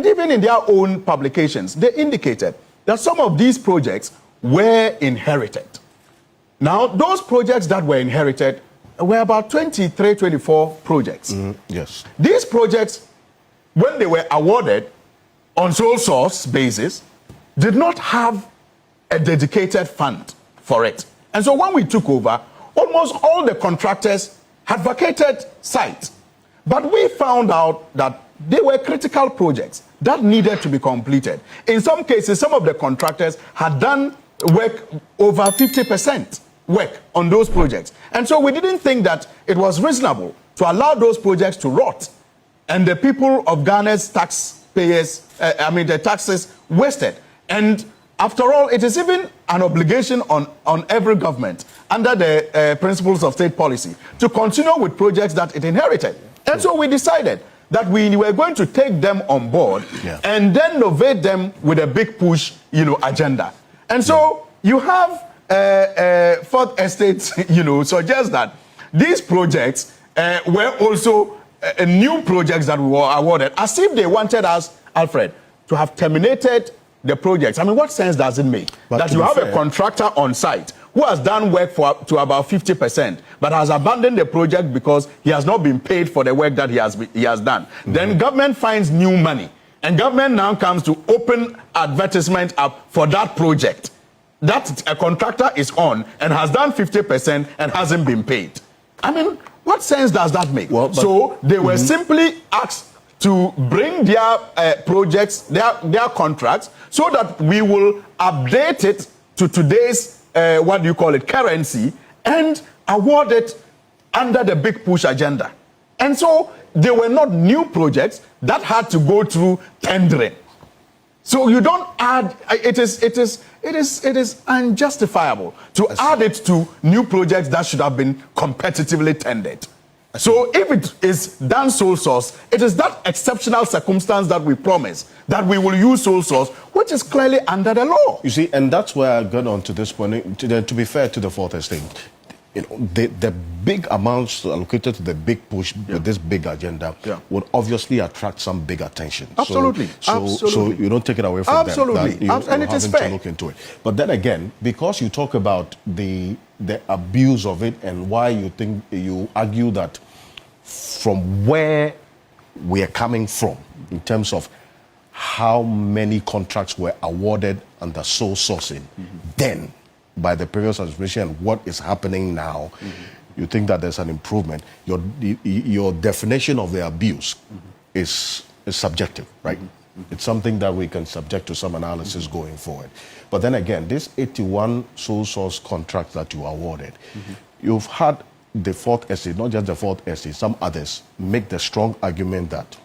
even in their own publications, they indicated that some of these projects were inherited. Now, those projects that were inherited were about 23, 24 projects. Yes. These projects, when they were awarded on sole source basis, did not have a dedicated fund for it. And so when we took over, almost all the contractors had vacated sites. But we found out that they were critical projects that needed to be completed. In some cases, some of the contractors had done work over 50% work on those projects. And so we didn't think that it was reasonable to allow those projects to rot and the people of Ghana's taxpayers, the taxes wasted. And after all, it is even an obligation on every government under the principles of state policy to continue with projects that it inherited. And so we decided that we were going to take them on board and then innovate them with a big push, agenda. And so you have Fourth Estate, suggest that these projects were also new projects that were awarded, as if they wanted us, Alfred, to have terminated the projects. I mean, what sense does it make that you have a contractor on site who has done work to about 50%, but has abandoned the project because he has not been paid for the work that he has done? Then government finds new money, and government now comes to open advertisement up for that project that a contractor is on and has done 50% and hasn't been paid. I mean, what sense does that make? Well, so they were simply asked to bring their projects, their contracts, so that we will update it to today's, currency, and award it under the big push agenda. And so they were not new projects that had to go through tendering. So you don't add, it is unjustifiable to add it to new projects that should have been competitively tendered. So if it is done sole source, it is that exceptional circumstance that we promise that we will use sole source, which is clearly under the law. You see, and that's where I got on to this point. To be fair to the Fourth Estate, the big amounts allocated to the big push with this big agenda would obviously attract some big attention. Absolutely. So you don't take it away from them. And it is fair. To look into it. But then again, because you talk about the abuse of it and why you argue that from where we are coming from in terms of how many contracts were awarded under sole sourcing then by the previous administration and what is happening now, you think that there's an improvement. Your definition of the abuse is subjective, right? It's something that we can subject to some analysis going forward. But then again, this 81 sole source contracts that you awarded, you've had the Fourth Estate, not just the Fourth Estate, some others make the strong argument that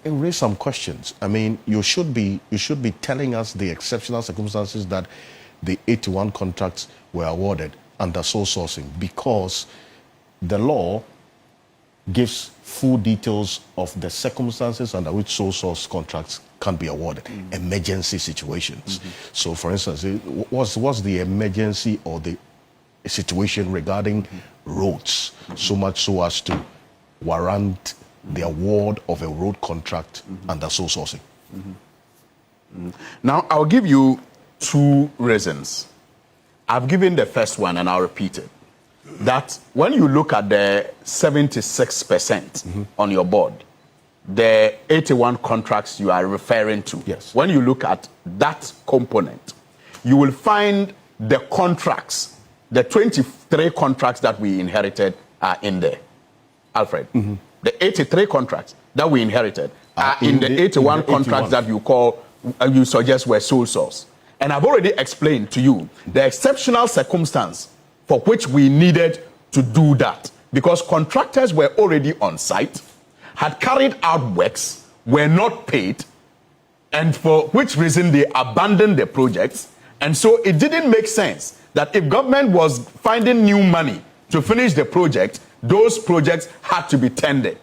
it raised some questions. I mean, you should be telling us the exceptional circumstances that the 81 contracts were awarded under sole sourcing, because the law gives full details of the circumstances under which sole source contracts can be awarded, emergency situations. So, for instance, what's the emergency or the situation regarding roads, so much so as to warrant the award of a road contract under sole sourcing? Now, I'll give you two reasons. I've given the first one and I'll repeat it. That when you look at the 76% on your board, the 81 contracts you are referring to, when you look at that component, you will find the contracts, the 23 contracts that we inherited are in there. Alfred, the 83 contracts that we inherited are in the 81 contracts that you suggest were sole source. And I've already explained to you the exceptional circumstance for which we needed to do that, because contractors were already on site, had carried out works, were not paid, and for which reason they abandoned the projects. And so it didn't make sense that if government was finding new money to finish the project, those projects had to be tendered.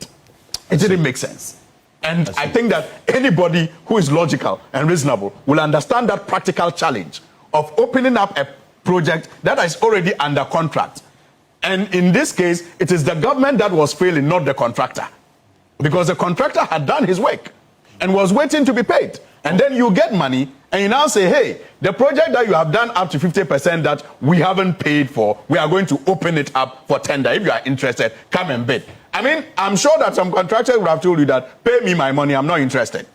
It didn't make sense. And I think that anybody who is logical and reasonable will understand that practical challenge of opening up a project that is already under contract. And in this case, it is the government that was failing, not the contractor, because the contractor had done his work. and was waiting to be paid. And then you get money and you now say, hey, the project that you have done up to 50% that we haven't paid for, we are going to open it up for tender. If you are interested, come and bid. I mean, I'm sure that some contractors would have told you that, pay me my money, I'm not interested.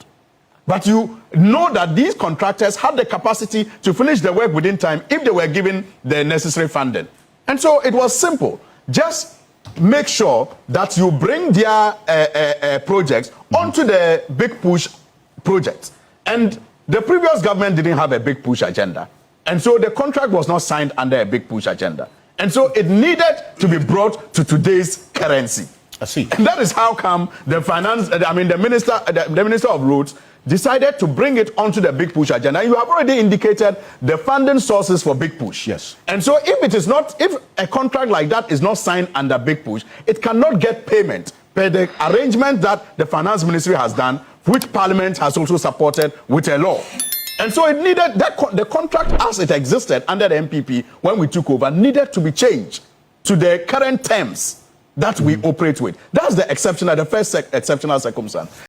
But you know that these contractors had the capacity to finish the work within time if they were given the necessary funding. And so it was simple. Just make sure that you bring their projects onto the big push projects. And the previous government didn't have a big push agenda. And so the contract was not signed under a big push agenda. And so it needed to be brought to today's currency. I see. And that is how come the Minister of Roads decided to bring it onto the big push agenda. You have already indicated the funding sources for big push. Yes. And so if a contract like that is not signed under big push, it cannot get payment per the arrangement that the Finance Ministry has done, which Parliament has also supported with a law. And so it needed the contract as it existed under the MPP when we took over needed to be changed to the current terms that we operate with. That's the first exceptional circumstance.